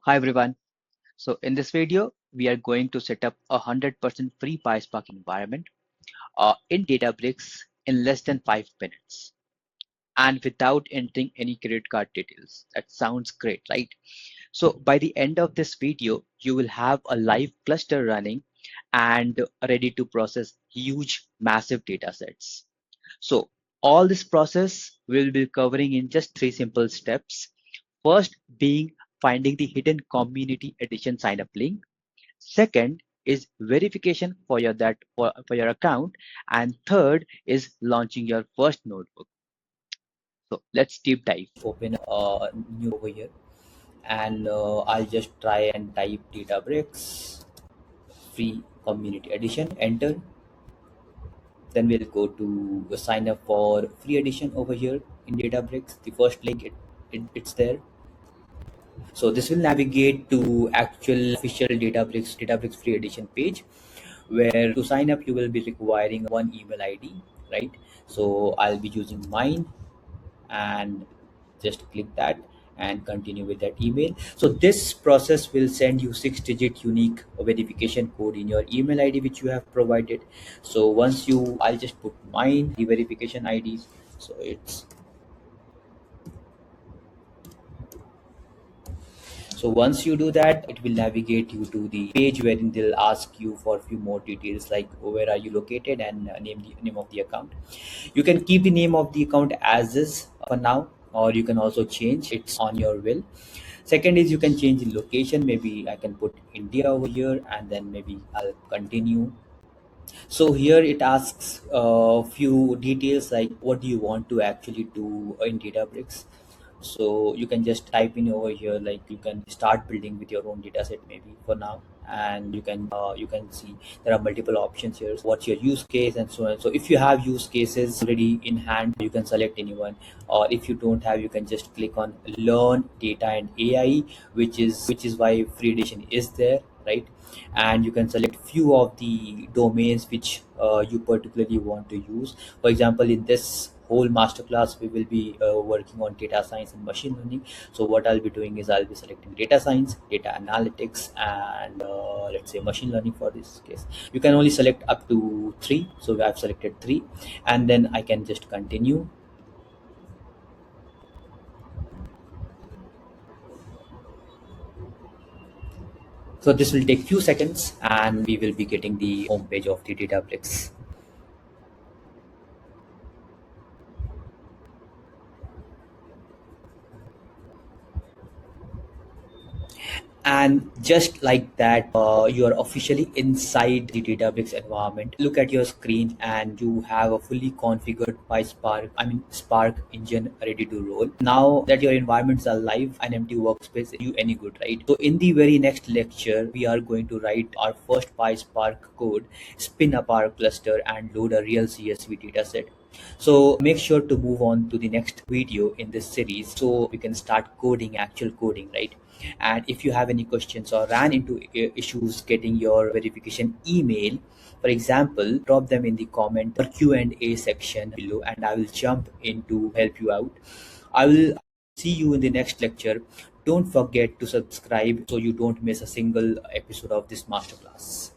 Hi everyone. So in this video, we are going to set up a 100% free PySpark environment in Databricks in less than 5 minutes and without entering any credit card details. That sounds great, right? So by the end of this video, you will have a live cluster running and ready to process huge, massive data sets. So all this process we'll be covering in just three simple steps. First being finding the hidden community edition sign up link. Second is verification for for your account. And third is launching your first notebook. So let's deep dive. Open new over here, and I'll just try and type Databricks free community edition, enter. Then we'll go to sign up for free edition over here in Databricks. The first link, it's there. So this will navigate to actual official Databricks free edition page, where to sign up you will be requiring one email ID, right? So I'll be using mine, and just click that and continue with that email. So this process will send you 6-digit unique verification code in your email ID which you have provided. So once you, I'll just put mine, the verification ID. So it's, so once you do that, it will navigate you to the page wherein they'll ask you for a few more details like where are you located and name of the account. You can keep the name of the account as is for now, or you can also change. It's on your will. Second is you can change the location. Maybe I can put India over here, and then maybe I'll continue. So here it asks a few details like what do you want to actually do in Databricks. So you can just type in over here, like you can start building with your own data set maybe for now, and you can see there are multiple options here. What's your use case and so on. So if you have use cases already in hand, you can select anyone, or if you don't have, you can just click on learn data and AI, which is why free edition is there, right? And you can select few of the domains which you particularly want to use. For example, in this whole masterclass we will be working on data science and machine learning. So what I'll be doing is I'll be selecting data science, data analytics, and let's say machine learning. For this case you can only select up to 3, so I've selected 3, and then I can just continue. So this will take few seconds and we will be getting the home page of the Databricks. And just like that, you are officially inside the Databricks environment. Look at your screen and you have a fully configured Spark engine ready to roll. Now that your environments are live, an empty workspace do you any good, right? So in the very next lecture, we are going to write our first PySpark code, spin up our cluster, and load a real CSV dataset. So make sure to move on to the next video in this series so we can start coding, actual coding, right? And if you have any questions or ran into issues getting your verification email, for example, drop them in the comment or Q&A section below, and I will jump in to help you out. I will see you in the next lecture. Don't forget to subscribe so you don't miss a single episode of this masterclass.